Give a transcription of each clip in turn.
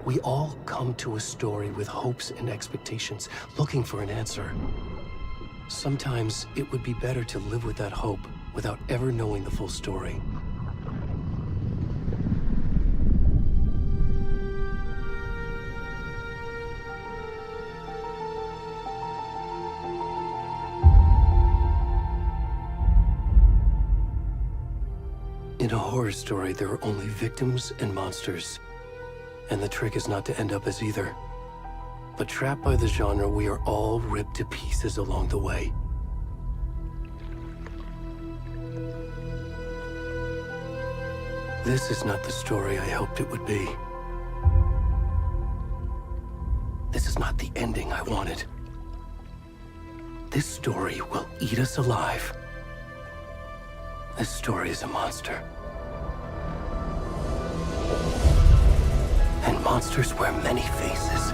We all come to a story with hopes and expectations, looking for an answer. Sometimes it would be better to live with that hope without ever knowing the full story. In a horror story, there are only victims and monsters. And the trick is not to end up as either. But trapped by the genre, we are all ripped to pieces along the way. This is not the story I hoped it would be. This is not the ending I wanted. This story will eat us alive. This story is a monster. And monsters wear many faces.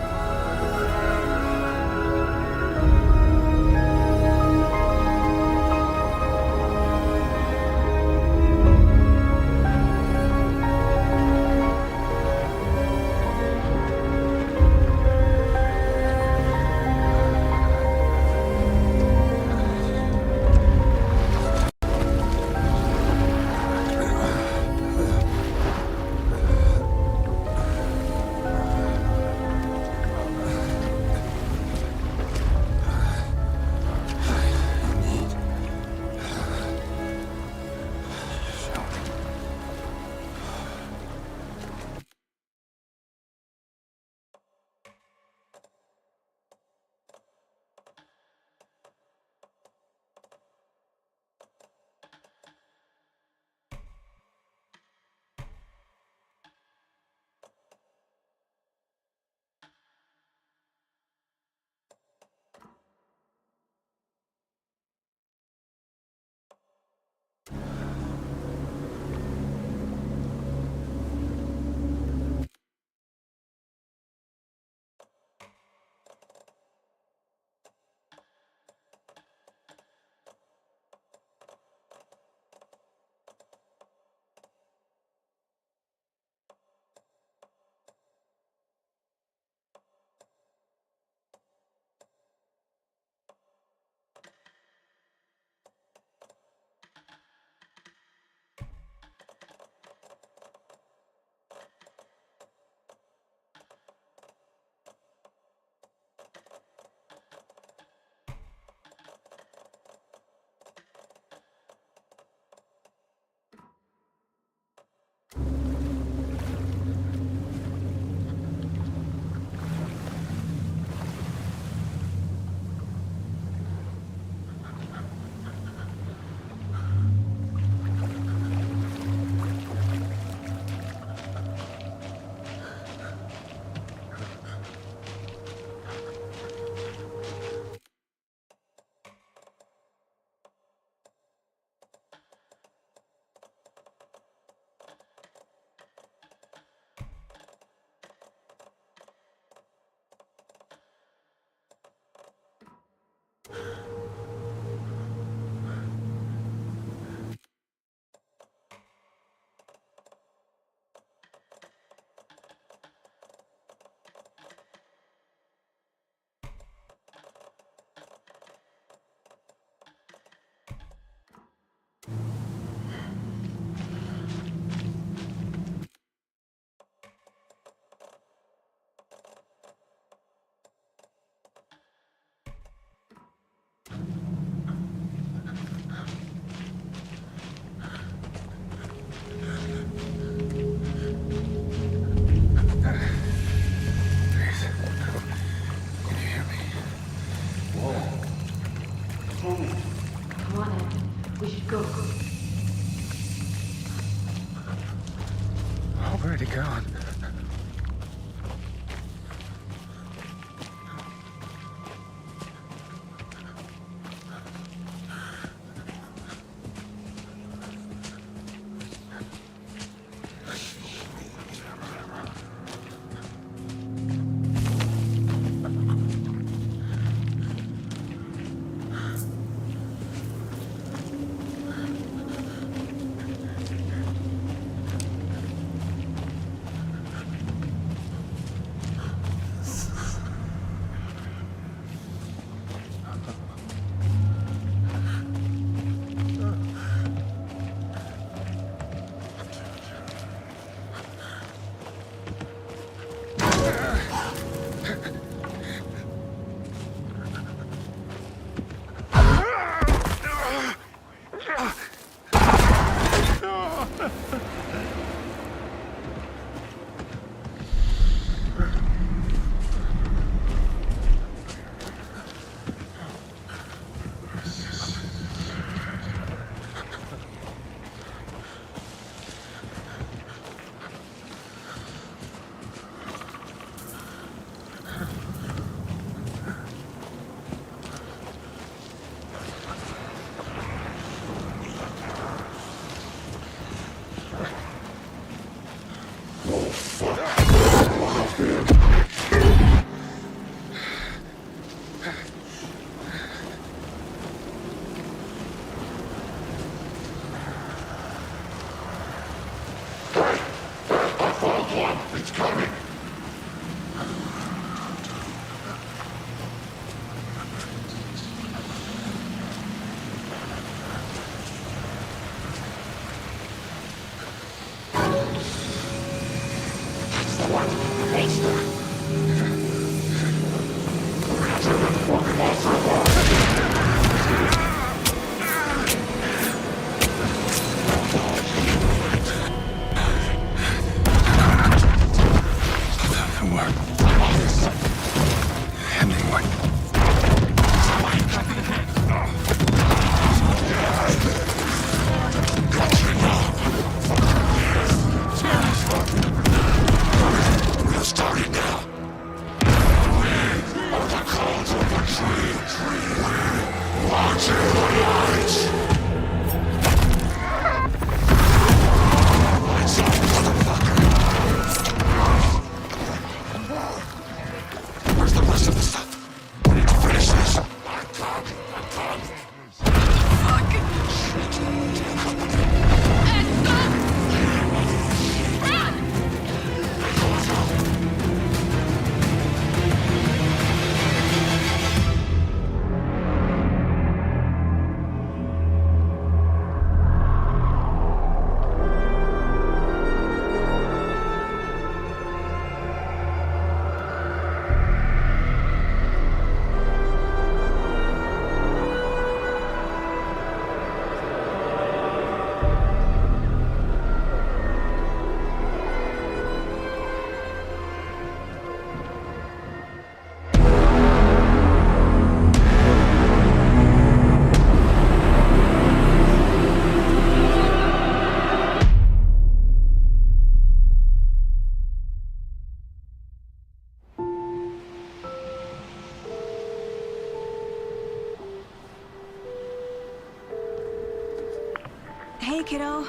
Hey, kiddo.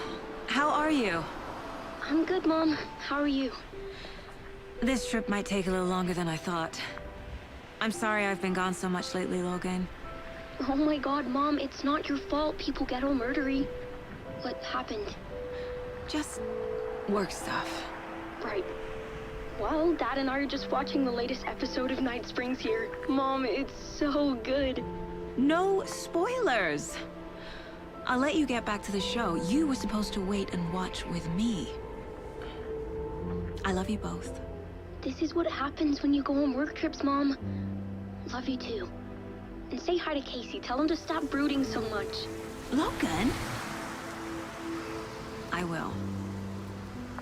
How are you? I'm good, Mom. How are you? This trip might take a little longer than I thought. I'm sorry I've been gone so much lately, Logan. Oh my god, Mom, it's not your fault people get all murdery. What happened? Just work stuff. Right. Well, Dad and I are just watching the latest episode of Night Springs here. Mom, it's so good. No spoilers! I'll let you get back to the show. You were supposed to wait and watch with me. I love you both. This is what happens when you go on work trips, Mom. Love you too. And say hi to Casey. Tell him to stop brooding so much. Logan? I will.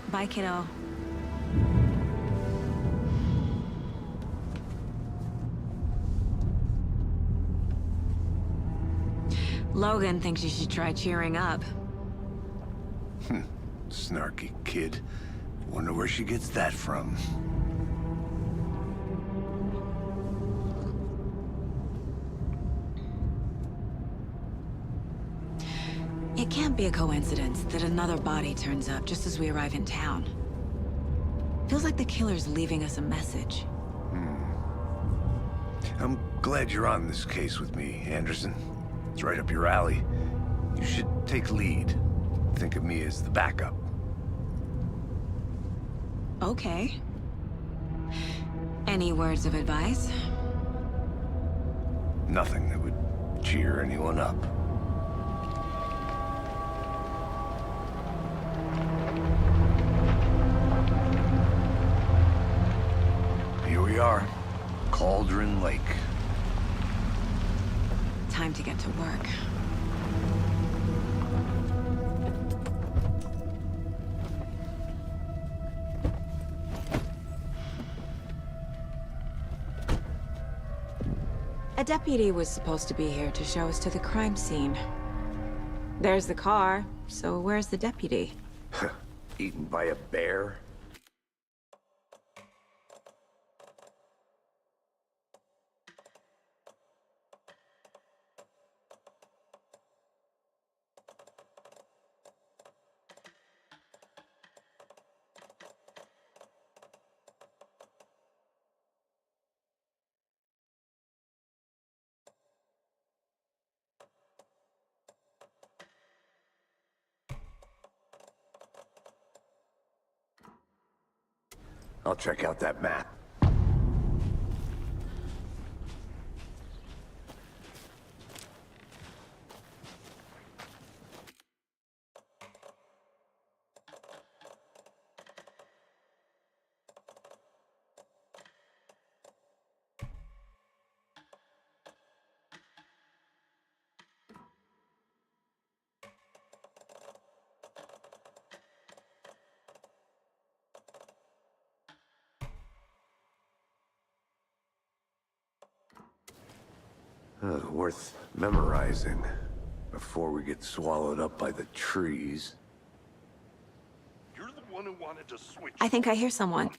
Bye, kiddo. Logan thinks you should try cheering up. Snarky kid. Wonder where she gets that from. It can't be a coincidence that another body turns up just as we arrive in town. Feels like the killer's leaving us a message. I'm glad you're on this case with me, Anderson. It's right up your alley. You should take lead. Think of me as the backup. Okay. Any words of advice? Nothing that would cheer anyone up. Here we are. Cauldron Lake. Time to get to work. A deputy was supposed to be here to show us to the crime scene. There's the car, so where's the deputy? Eaten by a bear? I'll check out that map. Worth memorizing before we get swallowed up by the trees. You're the one who wanted to switch. I think I hear someone.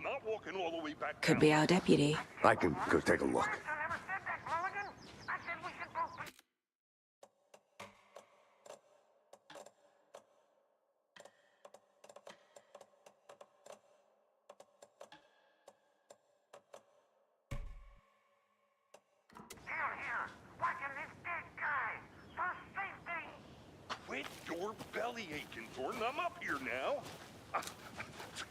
Not walking all the way back Could down. be our deputy. I can go take a look. Quit your belly aching, Thornton. I'm up here now.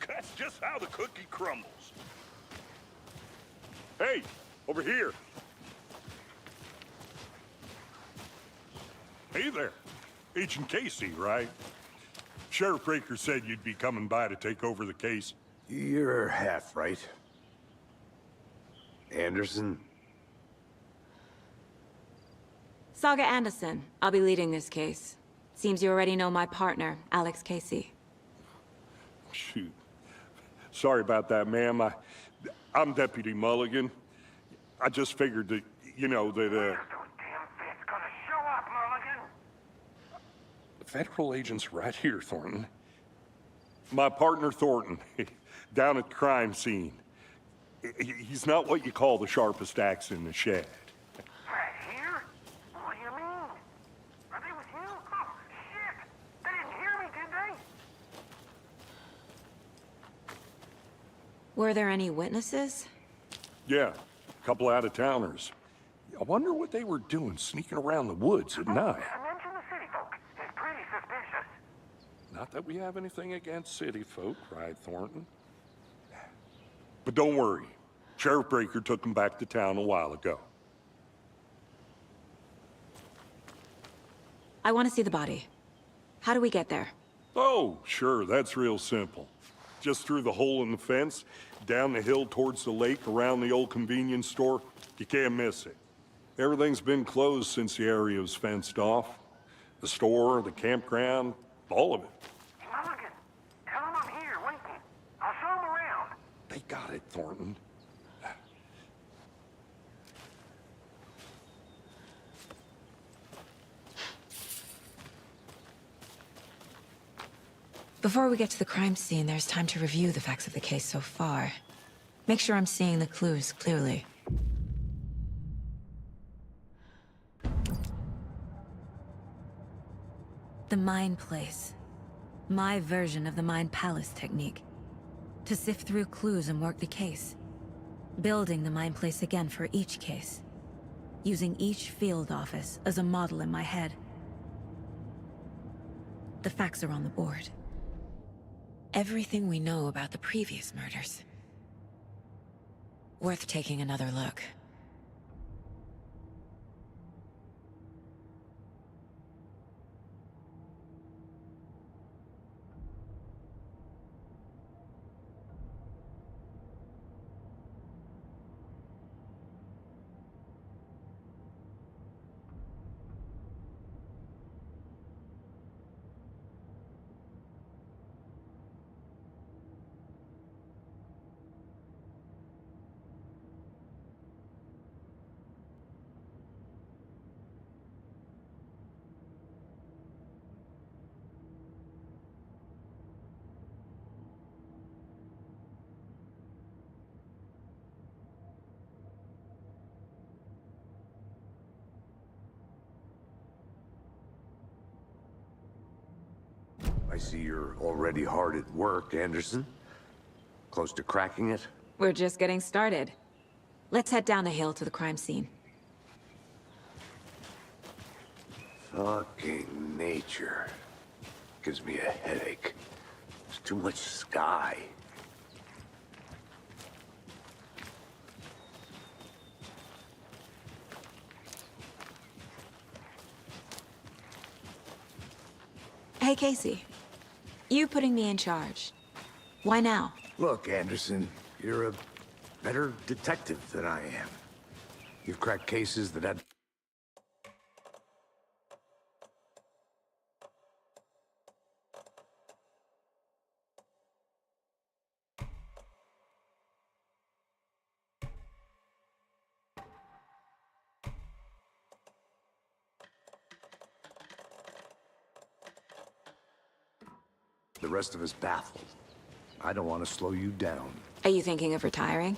That's just how the cookie crumbles. Hey, over here. Hey there. Agent Casey, right? Sheriff Breaker said you'd be coming by to take over the case. You're half right. Anderson? Saga Anderson. I'll be leading this case. Seems you already know my partner, Alex Casey. Shoot. Sorry about that, ma'am. I'm Deputy Mulligan. I just figured that, you know, that, Those damn feds gonna show up, Mulligan. the federal agent's right here, Thornton. My partner, Thornton, down at the crime scene. He's not what you call the sharpest axe in the shed. Right here? What do you mean? Are they with you? Oh, shit! They didn't hear me, did they? Were there any witnesses? Yeah, a couple out-of-towners. I wonder what they were doing sneaking around the woods at night. Mention the city folk. It's pretty suspicious. Not that we have anything against city folk, cried Thornton. But don't worry. Sheriff Breaker took them back to town a while ago. I want to see the body. How do we get there? Oh, sure, that's real simple. Just through the hole in the fence, down the hill towards the lake, around the old convenience store. You can't miss it. Everything's been closed since the area was fenced off. The store, the campground, all of it. Mulligan, tell them I'm here, waiting. I'll show them around. They got it, Thornton. Before we get to the crime scene, there's time to review the facts of the case so far. Make sure I'm seeing the clues clearly. The Mind Place. My version of the Mind Palace technique. To sift through clues and work the case. Building the Mind Place again for each case. Using each field office as a model in my head. The facts are on the board. Everything we know about the previous murders. Worth taking another look. I see you're already hard at work, Anderson. Close to cracking it? We're just getting started. Let's head down the hill to the crime scene. Fucking nature. Gives me a headache. There's too much sky. Hey, Casey. You putting me in charge. Why now? Look, Anderson, you're a better detective than I am. You've cracked cases that had... the rest of us baffled. I don't want to slow you down. Are you thinking of retiring?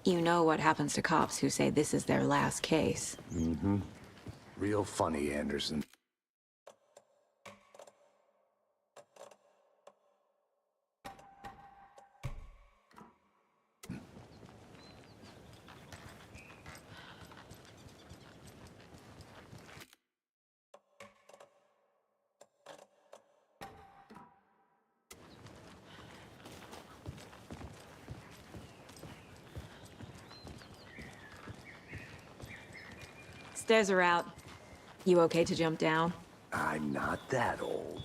You know what happens to cops who say this is their last case. Mm-hmm. Real funny, Anderson. Stairs are out. You okay to jump down? I'm not that old.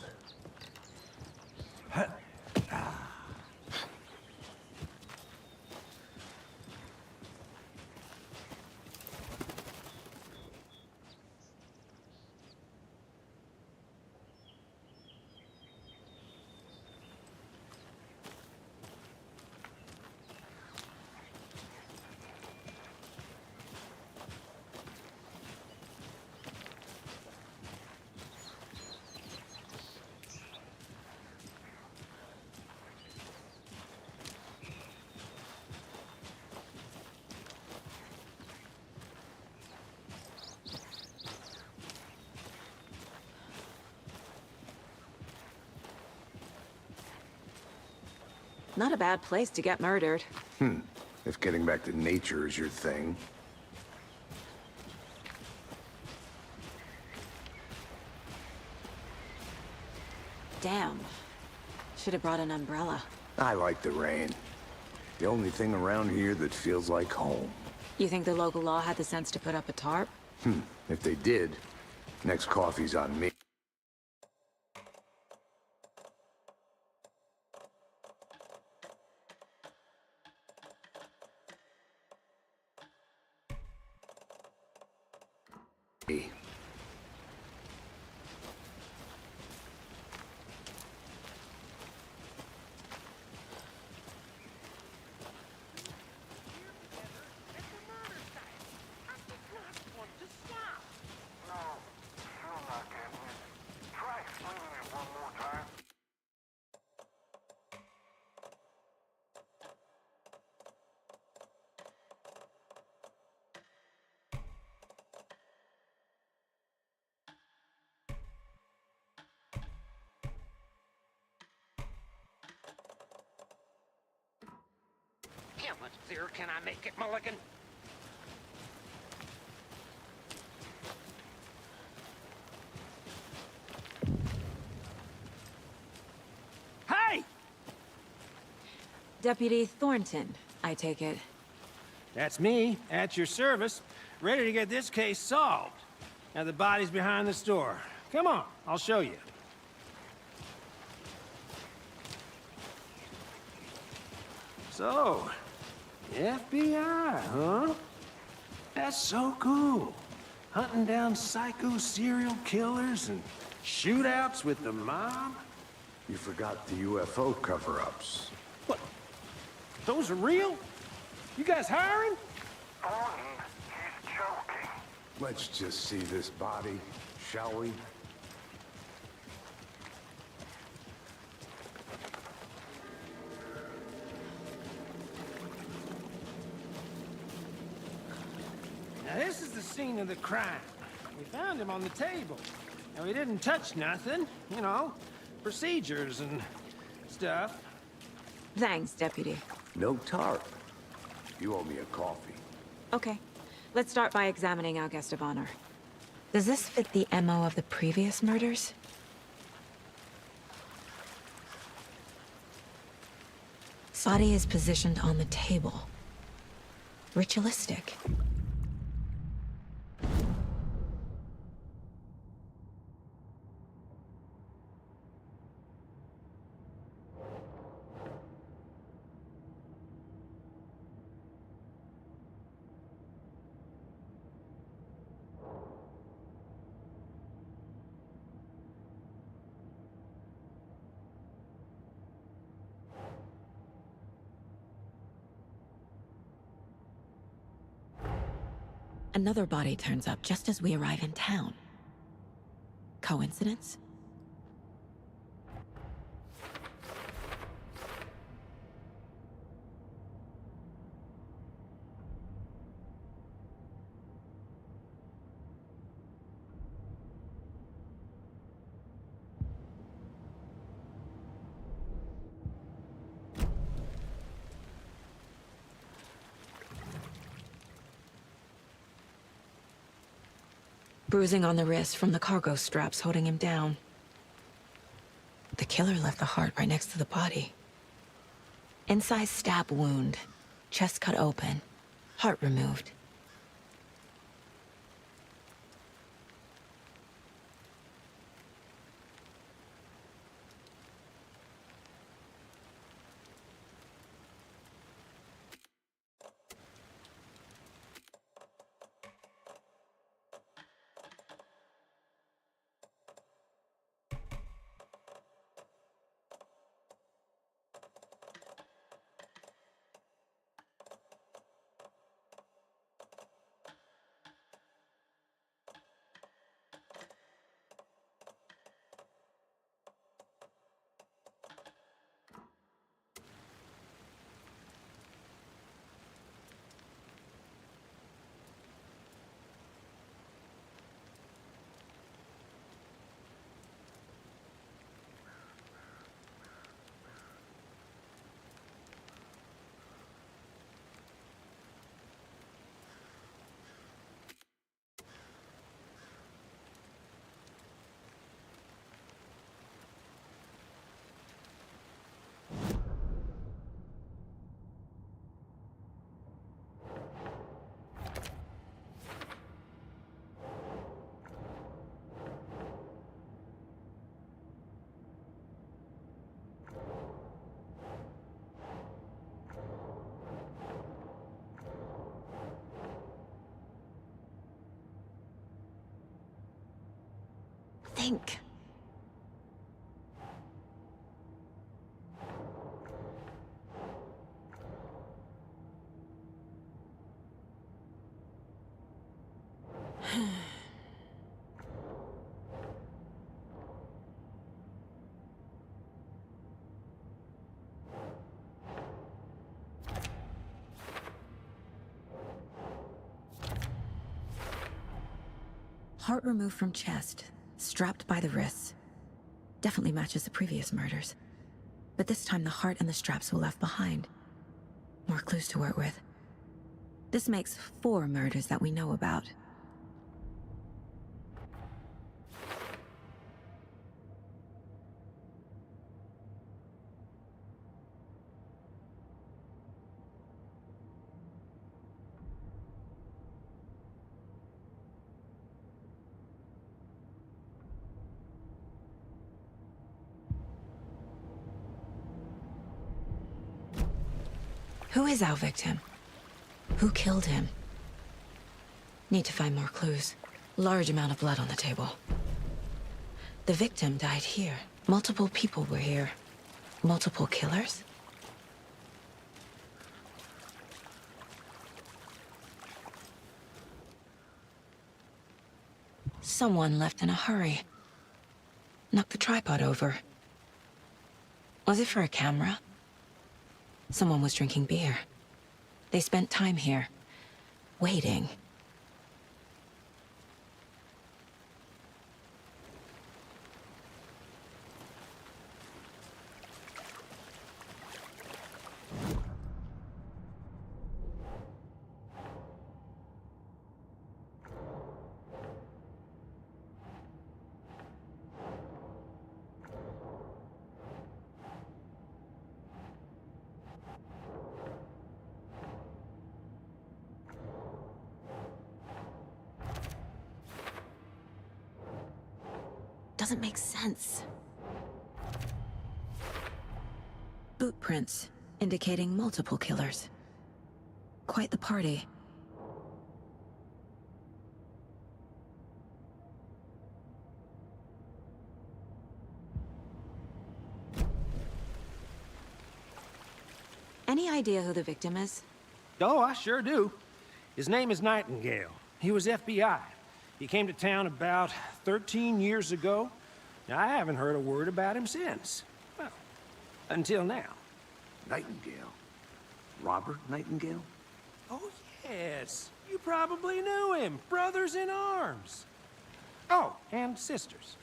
Not a bad place to get murdered. If getting back to nature is your thing. Damn. Should have brought an umbrella. I like the rain. The only thing around here that feels like home. You think the local law had the sense to put up a tarp? If they did, next coffee's on me. How much clearer can I make it, Mulligan? Hey! Deputy Thornton, I take it. That's me, at your service, ready to get this case solved. Now the body's behind the store. Come on, I'll show you. So, FBI, huh? That's so cool. Hunting down psycho serial killers and shootouts with the mob? You forgot the UFO cover-ups. What? Those are real? You guys hiring? Thornton, he's joking. Let's just see this body, shall we? Now this is the scene of the crime. We found him on the table. And we didn't touch nothing, you know, procedures and stuff. Thanks, Deputy. No tarp. You owe me a coffee. Okay. Let's start by examining our guest of honor. Does this fit the MO of the previous murders? Body is positioned on the table. Ritualistic. Another body turns up just as we arrive in town. Coincidence? Bruising on the wrist from the cargo straps holding him down. The killer left the heart right next to the body. Inside stab wound, chest cut open, heart removed. Think. Heart removed from chest, strapped by the wrists. Definitely matches the previous murders. But this time the heart and the straps were left behind. More clues to work with. This makes 4 murders that we know about. Who is our victim? Who killed him? Need to find more clues. Large amount of blood on the table. The victim died here. Multiple people were here. Multiple killers? Someone left in a hurry. Knocked the tripod over. Was it for a camera? Someone was drinking beer. They spent time here, waiting. Doesn't make sense. Boot prints, indicating multiple killers. Quite the party. Any idea who the victim is? Oh, I sure do. His name is Nightingale. He was FBI. He came to town about 13 years ago. Now, I haven't heard a word about him since. Well, until now. Nightingale? Robert Nightingale? Oh, yes. You probably knew him. Brothers in arms. Oh, and sisters.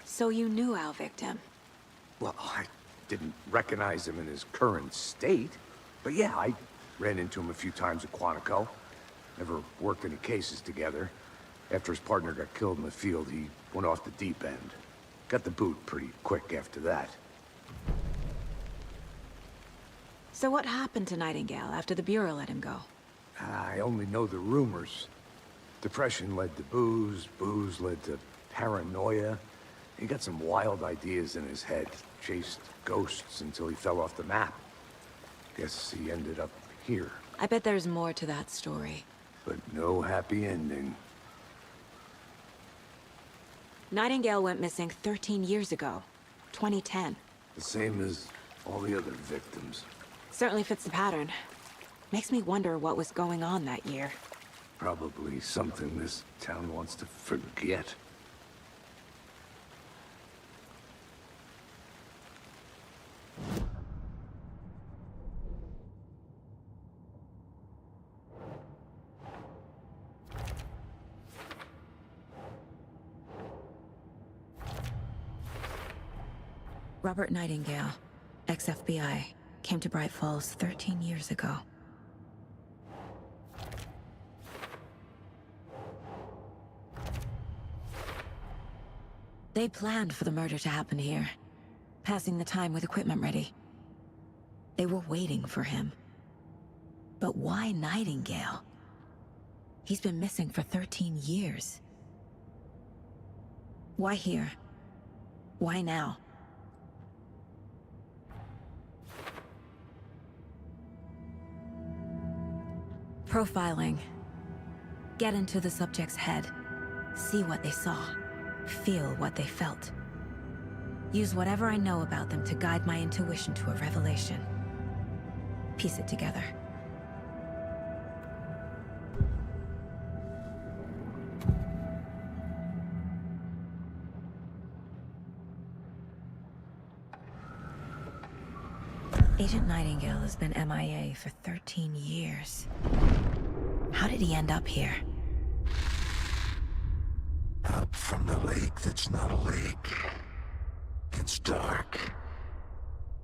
So you knew our victim? Well, I didn't recognize him in his current state. But yeah, I ran into him a few times at Quantico. Never worked any cases together. After his partner got killed in the field, he went off the deep end. Got the boot pretty quick after that. So what happened to Nightingale after the Bureau let him go? I only know the rumors. Depression led to booze, booze led to paranoia. He got some wild ideas in his head, chased ghosts until he fell off the map. Guess he ended up here, I bet there's more to that story. but no happy ending. Nightingale went missing 13 years ago, 2010. The same as all the other victims. Certainly fits the pattern. Makes me wonder what was going on that year. Probably something this town wants to forget. Robert Nightingale, ex-FBI, came to Bright Falls 13 years ago. They planned for the murder to happen here, passing the time with equipment ready. They were waiting for him. But why Nightingale? He's been missing for 13 years. Why here? Why now? Profiling. Get into the subject's head. See what they saw. Feel what they felt. Use whatever I know about them to guide my intuition to a revelation. Piece it together. Agent Nightingale has been MIA for 13 years. How did he end up here? Up from the lake that's not a lake. It's dark.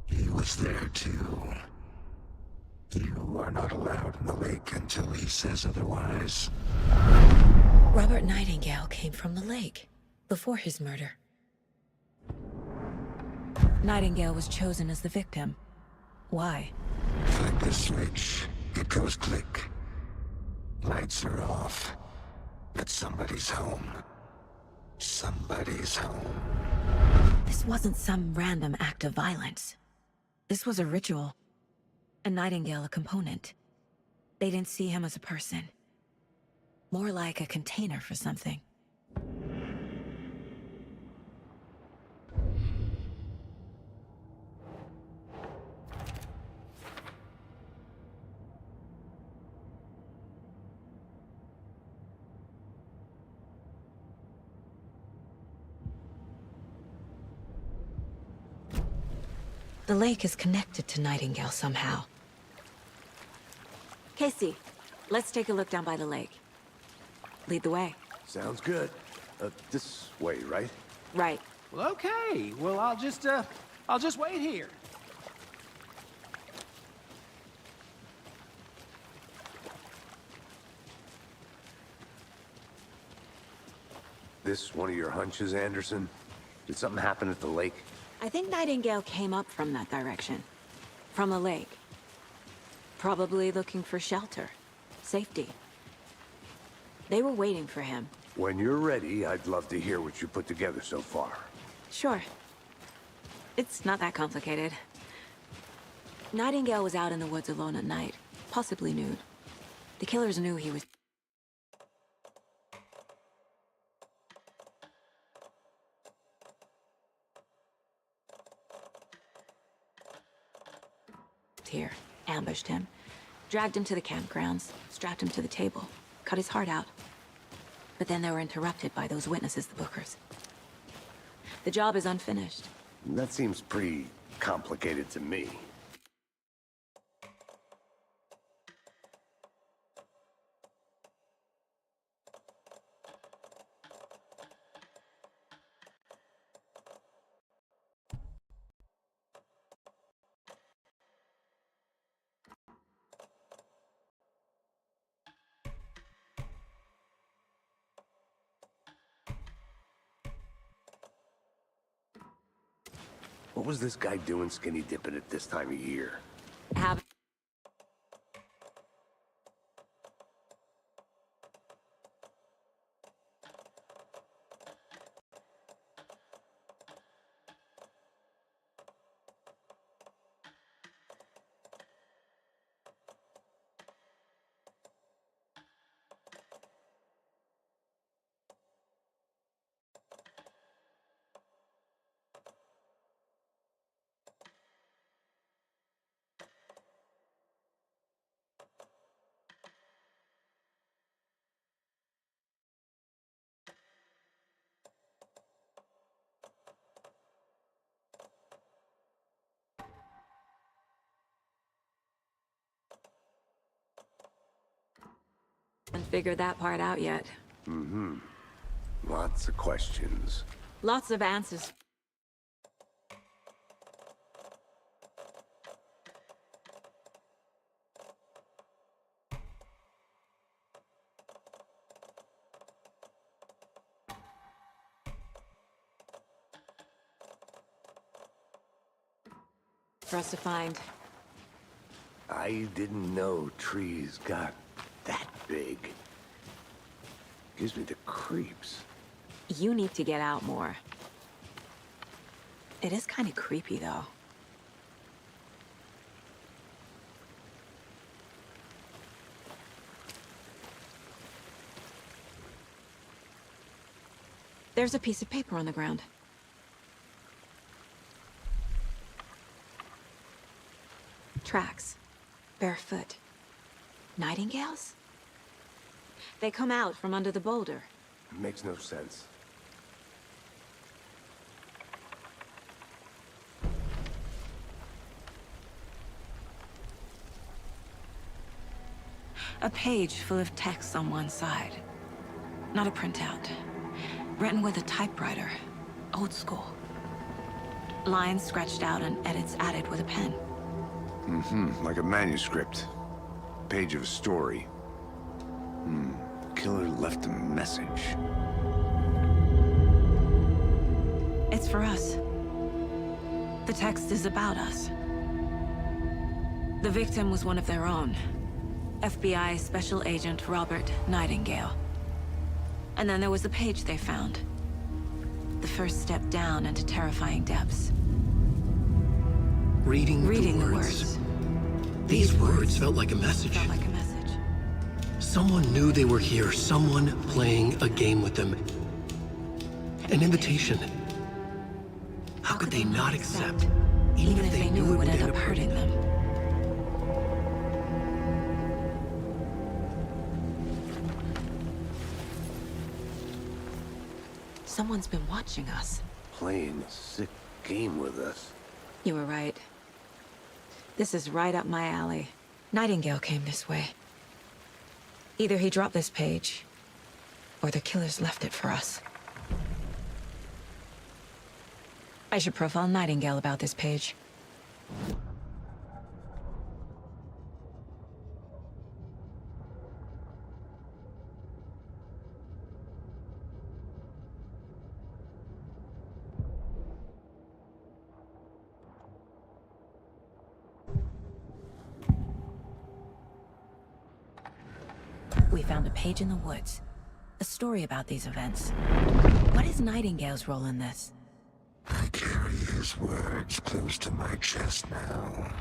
He was there too. You are not allowed in the lake until he says otherwise. Robert Nightingale came from the lake, before his murder. Nightingale was chosen as the victim. Why? Flick the switch, it goes click. Lights are off. But somebody's home. Somebody's home. This wasn't some random act of violence. This was a ritual. And Nightingale a component. They didn't see him as a person. More like a container for something. The lake is connected to Nightingale somehow. Casey, let's take a look down by the lake. Lead the way. Sounds good. This way, right? Right. Well, okay. Well, I'll just wait here. This one of your hunches, Anderson? Did something happen at the lake? I think Nightingale came up from that direction. From the lake. Probably looking for shelter. Safety. They were waiting for him. When you're ready, I'd love to hear what you put together so far. Sure. It's not that complicated. Nightingale was out in the woods alone at night, possibly nude. The killers knew he was... here, ambushed him, dragged him to the campgrounds, strapped him to the table, cut his heart out. But then they were interrupted by those witnesses, the Bookers. The job is unfinished. That seems pretty complicated to me. What was this guy doing skinny dipping at this time of year? Have haven't figured that part out yet. Lots of questions. Lots of answers. For us to find. I didn't know trees got that big. Gives me the creeps. You need to get out more. It is kind of creepy, though. There's a piece of paper on the ground. Tracks. Barefoot. Nightingales? They come out from under the boulder. Makes no sense. A page full of text on one side. Not a printout. Written with a typewriter. Old school. Lines scratched out and edits added with a pen. Like a manuscript. Page of a story. Killer left a message. It's for us. The text is about us. The victim was one of their own. FBI Special Agent Robert Nightingale. And then there was the page they found. The first step down into terrifying depths. Reading The the words. These words felt like a message. Felt like a message. Someone knew they were here, someone playing a game with them. An invitation. How could they not accept, Even if they knew it would end up hurting them. Someone's been watching us. Playing a sick game with us. You were right. This is right up my alley. Nightingale came this way. Either he dropped this page, or the killers left it for us. I should profile Nightingale about this page. We found a page in the woods. A story about these events. What is Nightingale's role in this? I carry his words close to my chest now.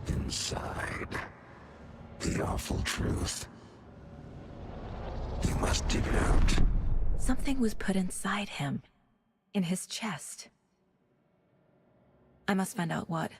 Inside, the awful truth. You must dig it out. Something was put inside him. In his chest. I must find out what.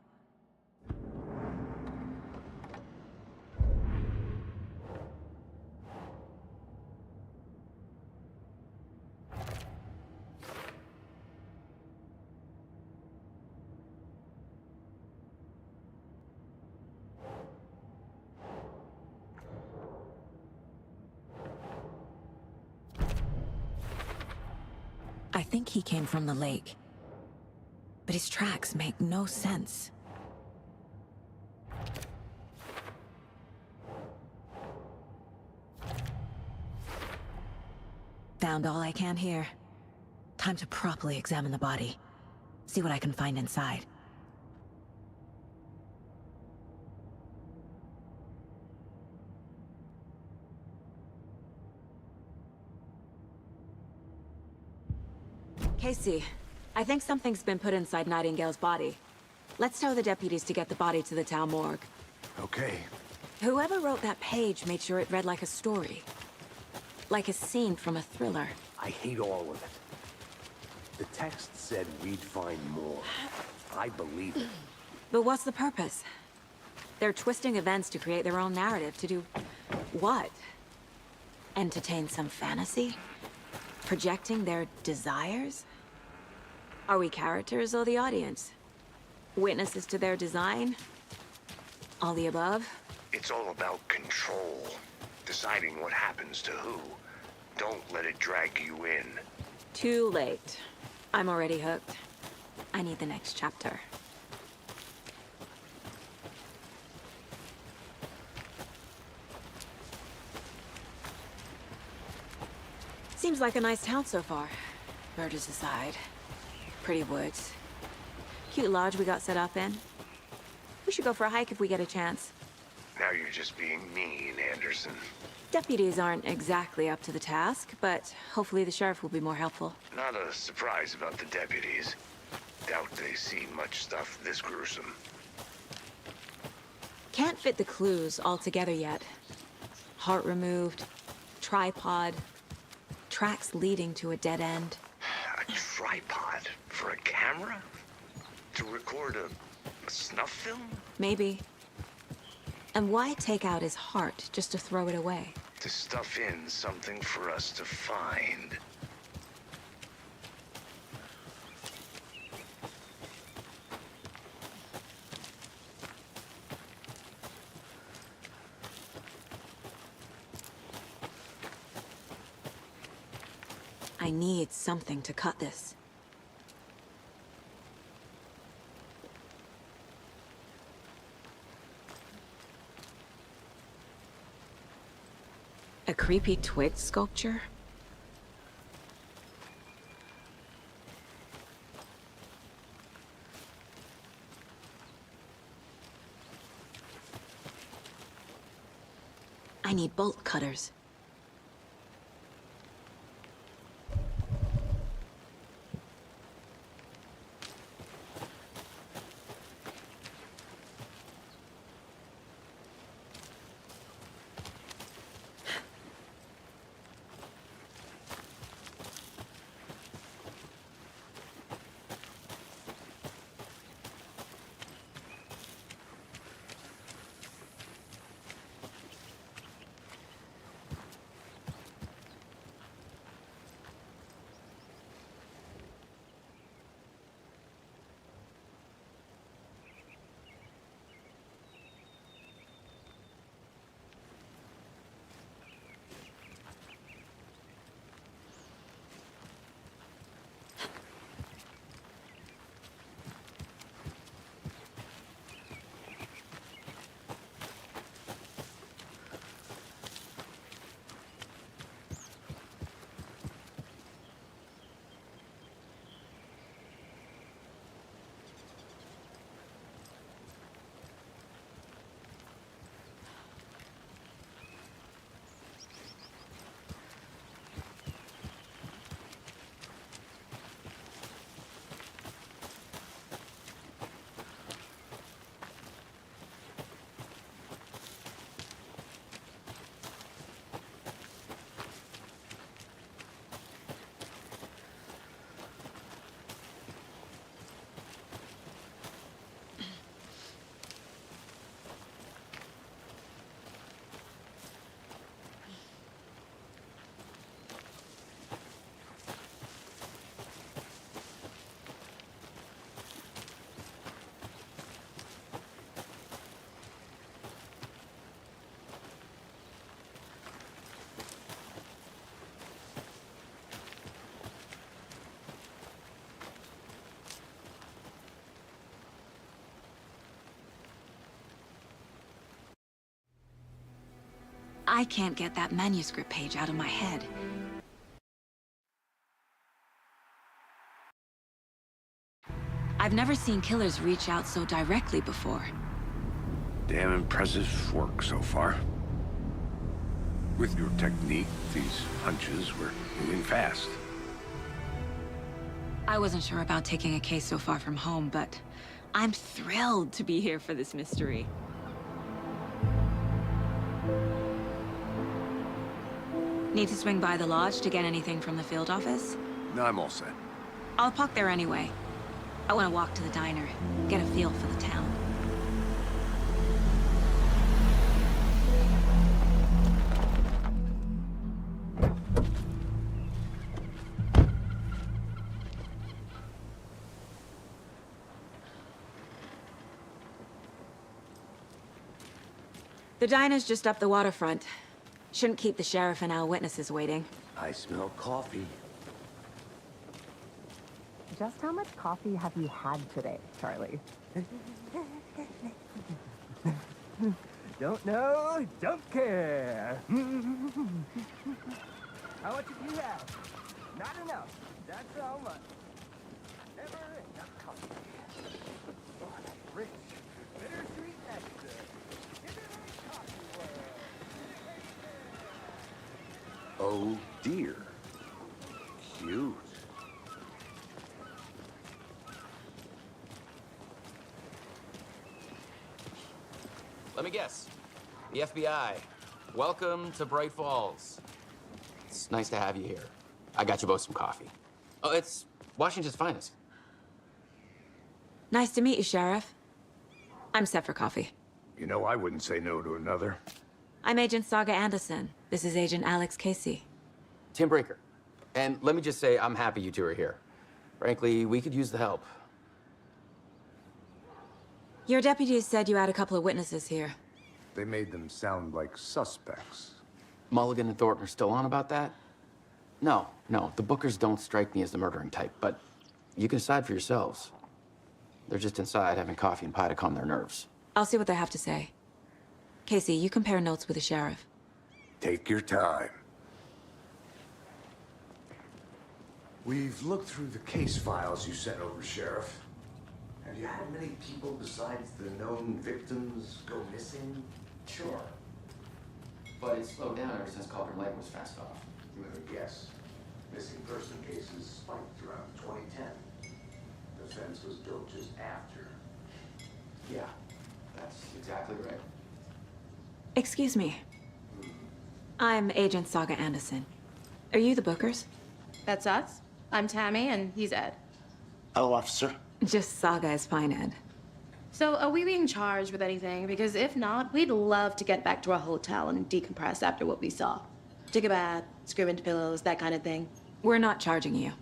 think he came from the lake. But his tracks make no sense. Found all I can here. Time to properly examine the body. See what I can find inside. Casey, I think something's been put inside Nightingale's body. Let's tell the deputies to get the body to the town morgue. Okay. Whoever wrote that page made sure it read like a story. Like a scene from a thriller. I hate all of it. The text said we'd find more. I believe it. But what's the purpose? They're twisting events to create their own narrative. To do what? Entertain some fantasy? Projecting their desires? Are we characters or the audience? Witnesses to their design? All the above? It's all about control. Deciding what happens to who. Don't let it drag you in. Too late. I'm already hooked. I need the next chapter. Seems like a nice town so far. Murders aside. Pretty woods. Cute lodge we got set up in. We should go for a hike if we get a chance. Now you're just being mean, Anderson. Deputies aren't exactly up to the task, but hopefully the sheriff will be more helpful. Not a surprise about the deputies. Doubt they see much stuff this gruesome. Can't fit the clues all together yet. Heart removed, tripod, tracks leading to a dead end. A tripod for a camera? To record a snuff film? Maybe. And why take out his heart just to throw it away? To stuff in something for us to find. I need something to cut this. A creepy twig sculpture? I need bolt cutters. I can't get that manuscript page out of my head. I've never seen killers reach out so directly before. Damn impressive work so far. With your technique, these hunches were moving fast. I wasn't sure about taking a case so far from home, but I'm thrilled to be here for this mystery. Need to swing by the lodge to get anything from the field office? No, I'm all set. I'll park there anyway. I want to walk to the diner, get a feel for the town. The diner's just up the waterfront. Shouldn't keep the sheriff and our witnesses waiting. I smell coffee. Just how much coffee have you had today, Charlie? Don't know, don't care. How much did you have? Not enough. That's how much. Never enough coffee. Oh, that's rich. Bittersweet nectar. Give it a coffee world. Oh dear. Cute. Let me guess. The FBI. Welcome to Bright Falls. It's nice to have you here. I got you both some coffee. Oh, it's Washington's finest. Nice to meet you, Sheriff. I'm set for coffee. You know, I wouldn't say no to another. I'm Agent Saga Anderson. This is Agent Alex Casey. Tim Breaker. And let me just say, I'm happy you two are here. Frankly, we could use the help. Your deputies said you had a couple of witnesses here. They made them sound like suspects. Mulligan and Thornton are still on about that? No, the Bookers don't strike me as the murdering type, but you can decide for yourselves. They're just inside having coffee and pie to calm their nerves. I'll see what they have to say. Casey, you compare notes with the sheriff. Take your time. We've looked through the case files you sent over, Sheriff. Have you had many people besides the known victims go missing? Sure. But it's slowed down ever since Cauldron Lake was fenced off. You have a guess. Missing person cases spiked around 2010. The fence was built just after. Yeah, that's exactly right. Excuse me. I'm Agent Saga Anderson. Are you the Bookers? That's us. I'm Tammy, and he's Ed. Hello, officer. Just Saga is fine, Ed. So, are we being charged with anything? Because if not, we'd love to get back to our hotel and decompress after what we saw. Take a bath, scream into pillows, that kind of thing. We're not charging you.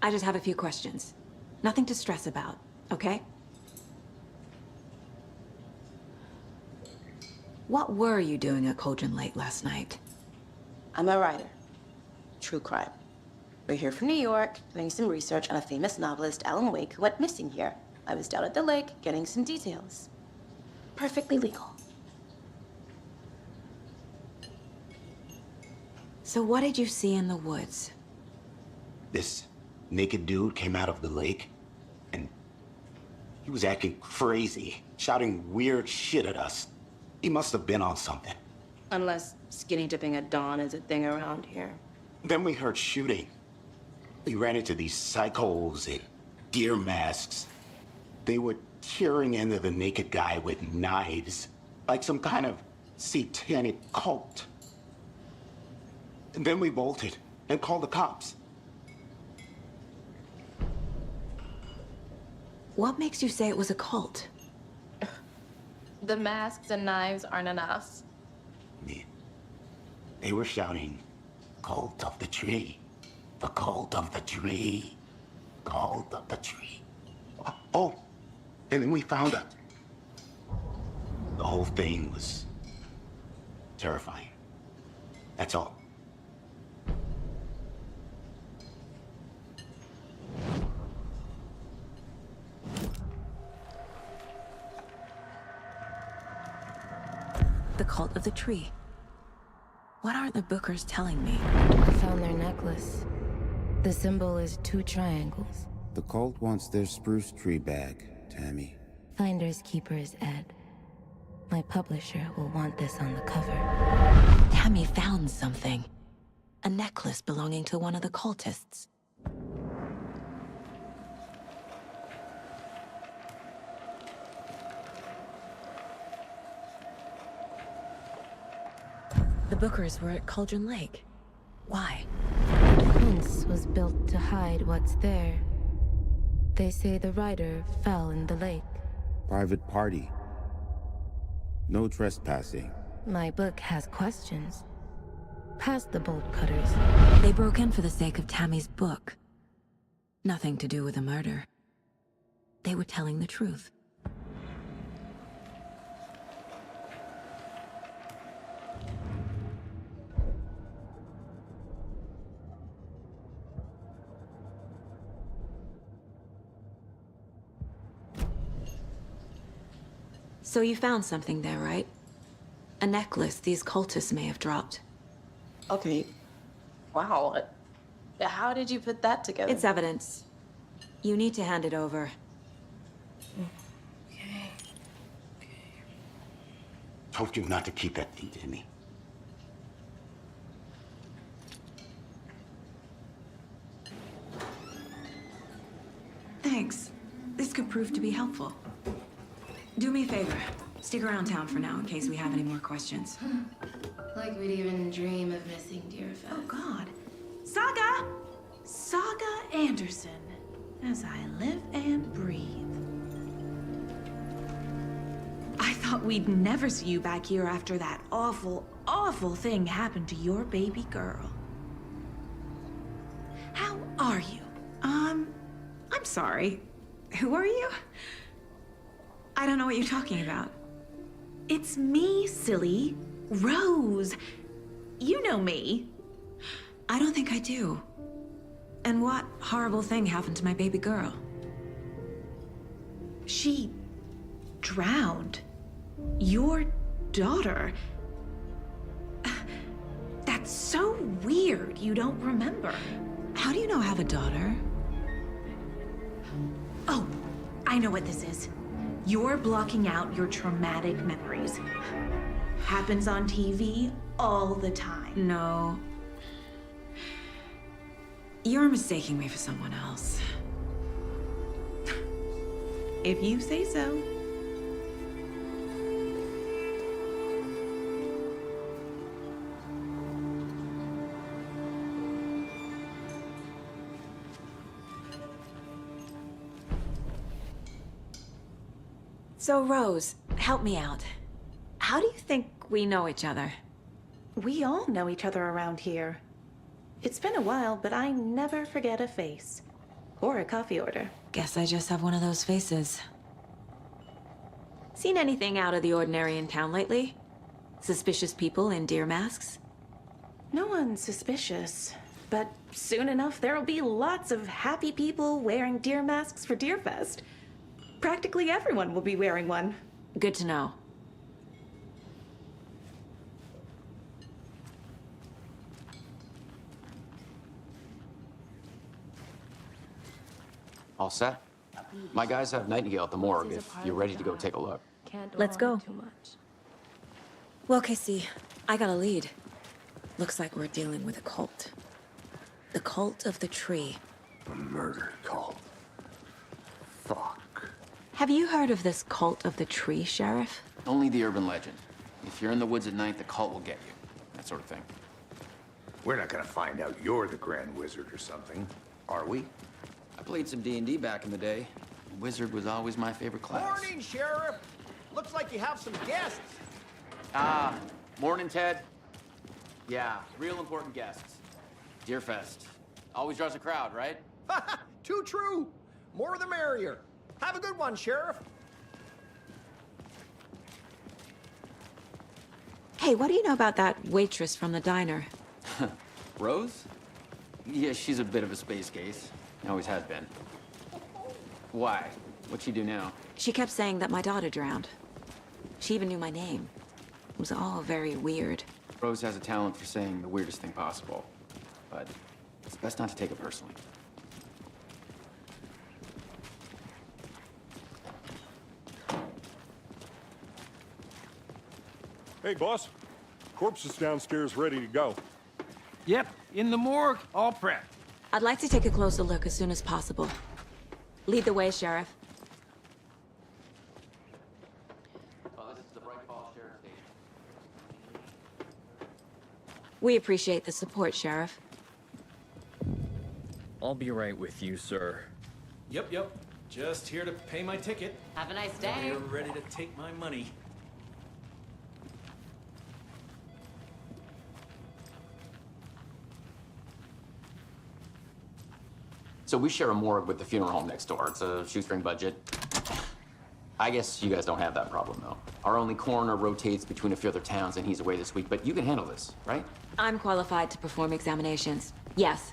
I just have a few questions. Nothing to stress about, okay? What were you doing at Cauldron Lake last night? I'm a writer. True crime. We're here from New York, doing some research on a famous novelist, Alan Wake, who went missing here. I was down at the lake, getting some details. Perfectly legal. So what did you see in the woods? This naked dude came out of the lake, and he was acting crazy, shouting weird shit at us. He must have been on something. Unless skinny dipping at dawn is a thing around here. Then we heard shooting. We ran into these psychos in deer masks. They were tearing into the naked guy with knives, like some kind of satanic cult. And then we bolted and called the cops. What makes you say it was a cult? The masks and knives aren't enough. They were shouting, "Cult of the tree, the cult of the tree, cult of the tree." Oh, and then we found out. The whole thing was terrifying. That's all. The cult of the tree. What aren't the Bookers telling me? I found their necklace. The symbol is 2 triangles. The cult wants their spruce tree back, Tammy. Finders keepers, Ed. My publisher will want this on the cover. Tammy found something. A necklace belonging to one of the cultists. The Bookers were at Cauldron Lake. Why? The fence was built to hide what's there. They say the writer fell in the lake. Private party. No trespassing. My book has questions. Past the bolt cutters. They broke in for the sake of Tammy's book. Nothing to do with a murder. They were telling the truth. So you found something there, right? A necklace these cultists may have dropped. Okay. Wow. How did you put that together? It's evidence. You need to hand it over. Okay. Told you not to keep that thing to me. Thanks. This could prove to be helpful. Do me a favor. Stick around town for now in case we have any more questions. Like we'd even dream of missing Deerfest. Oh, God. Saga! Saga Anderson. As I live and breathe. I thought we'd never see you back here after that awful, awful thing happened to your baby girl. How are you? I'm sorry. Who are you? I don't know what you're talking about. It's me, silly. Rose. You know me. I don't think I do. And what horrible thing happened to my baby girl? She drowned. Your daughter. That's so weird you don't remember. How do you know I have a daughter? Oh, I know what this is. You're blocking out your traumatic memories. Happens on TV all the time. No. You're mistaking me for someone else. If you say so. So, Rose, help me out. How do you think we know each other? We all know each other around here. It's been a while, but I never forget a face. Or a coffee order. Guess I just have one of those faces. Seen anything out of the ordinary in town lately? Suspicious people in deer masks? No one's suspicious. But soon enough, there'll be lots of happy people wearing deer masks for Deerfest. Practically everyone will be wearing one. Good to know. All set? My guys have Nightingale at the morgue if you're ready to go take a look. Let's go. Well, Casey, I got a lead. Looks like we're dealing with a cult. The cult of the tree. A murder cult. Fuck. Have you heard of this cult of the tree, Sheriff? Only the urban legend. If you're in the woods at night, the cult will get you. That sort of thing. We're not gonna find out you're the Grand Wizard or something, are we? I played some D&D back in the day. Wizard was always my favorite class. Morning, Sheriff. Looks like you have some guests. Ah, morning, Ted. Yeah, real important guests. Deerfest. Always draws a crowd, right? Too true. More the merrier. Have a good one, Sheriff. Hey, what do you know about that waitress from the diner? Rose? Yeah, she's a bit of a space case. Always has been. Why? What'd she do now? She kept saying that my daughter drowned. She even knew my name. It was all very weird. Rose has a talent for saying the weirdest thing possible, but it's best not to take it personally. Hey, boss. Corpse is downstairs ready to go. Yep, in the morgue, all prepped. I'd like to take a closer look as soon as possible. Lead the way, Sheriff. This is the Bright Falls Sheriff Station. We appreciate the support, Sheriff. I'll be right with you, sir. Yep. Just here to pay my ticket. Have a nice day. You're ready to take my money. So we share a morgue with the funeral home next door. It's a shoestring budget. I guess you guys don't have that problem, though. Our only coroner rotates between a few other towns, and he's away this week, but you can handle this, right? I'm qualified to perform examinations. Yes.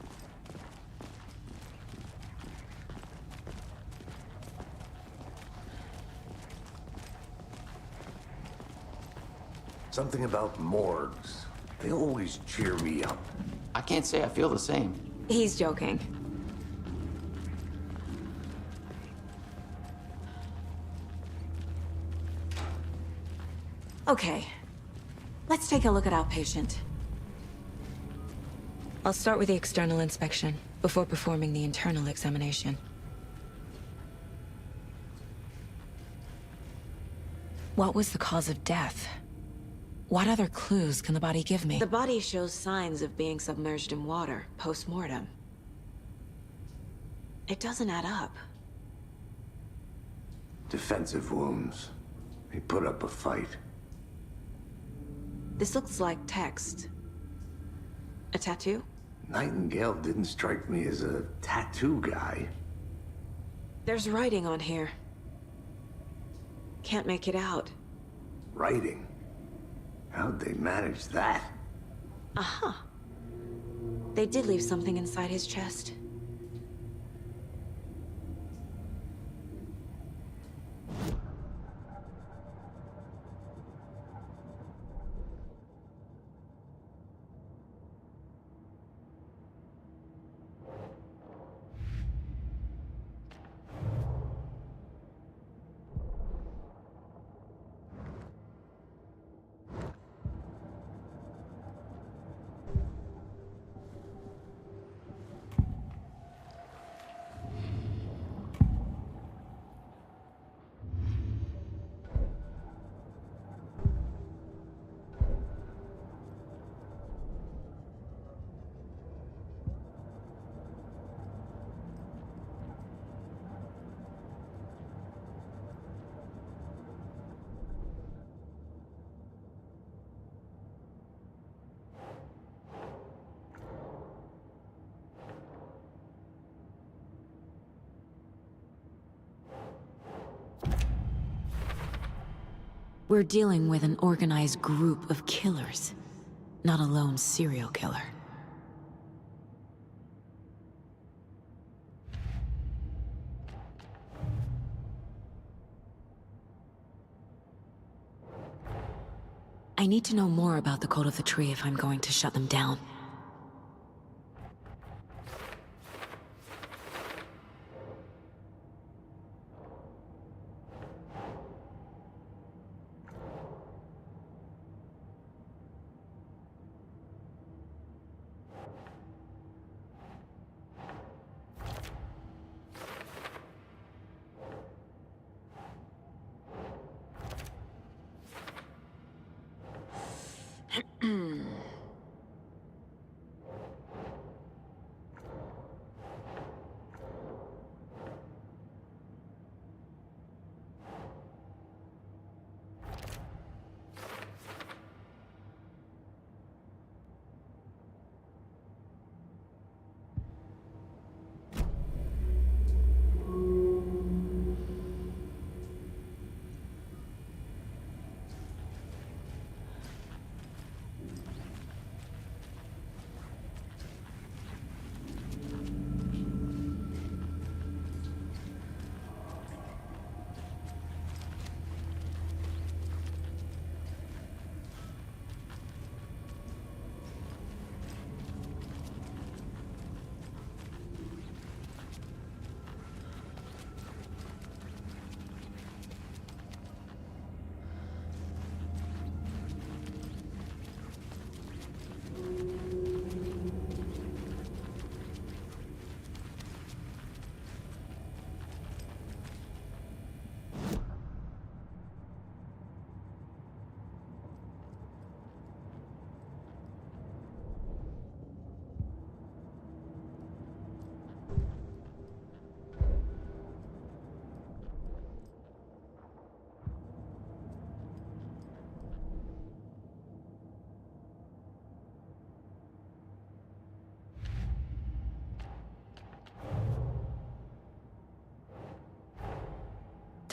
Something about morgues. They always cheer me up. I can't say I feel the same. He's joking. Okay. Let's take a look at our patient. I'll start with the external inspection before performing the internal examination. What was the cause of death? What other clues can the body give me? The body shows signs of being submerged in water post-mortem. It doesn't add up. Defensive wounds. He put up a fight. This looks like text. A tattoo? Nightingale didn't strike me as a tattoo guy. There's writing on here. Can't make it out. Writing? How'd they manage that? Uh-huh. They did leave something inside his chest. We're dealing with an organized group of killers, not a lone serial killer. I need to know more about the Code of the Tree if I'm going to shut them down.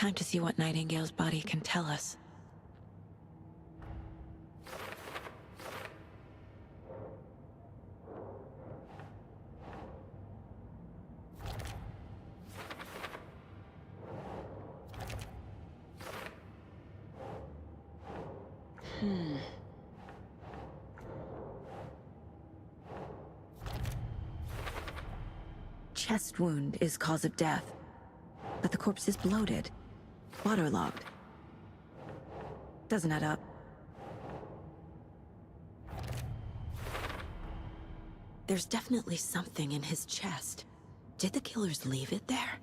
Time to see what Nightingale's body can tell us. Chest wound is cause of death, but the corpse is bloated, waterlogged. Doesn't add up. There's definitely something in his chest. Did the killers leave it there?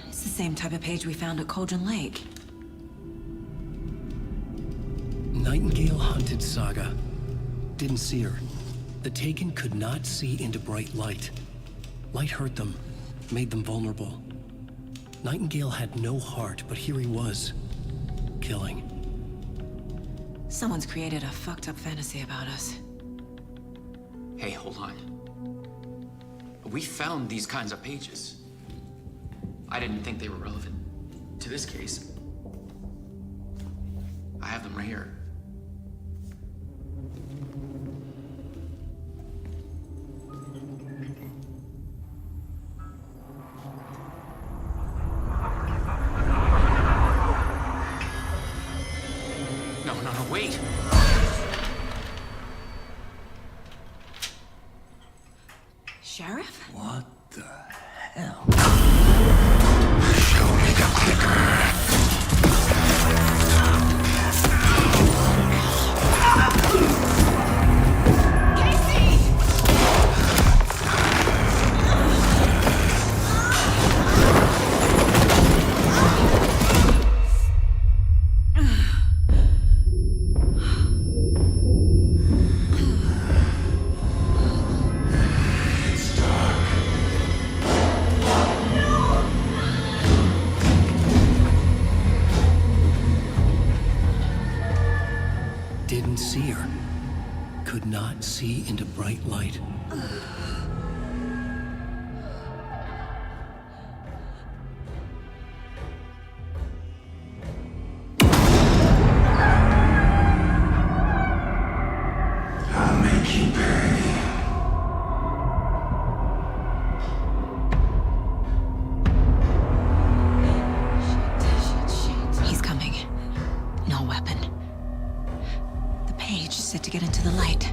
It's the same type of page we found at Cauldron Lake. Nightingale hunted Saga. Didn't see her. The Taken could not see into bright light. Light hurt them, made them vulnerable. Nightingale had no heart, but here he was, killing. Someone's created a fucked up fantasy about us. Hey, hold on. We found these kinds of pages. I didn't think they were relevant to this case. I have them right here. No, wait! Sheriff? What the hell? Show me the clicker. Didn't see her. Could not see into bright light. I'll make you pay. He's coming. No weapon. The page said to get into the light.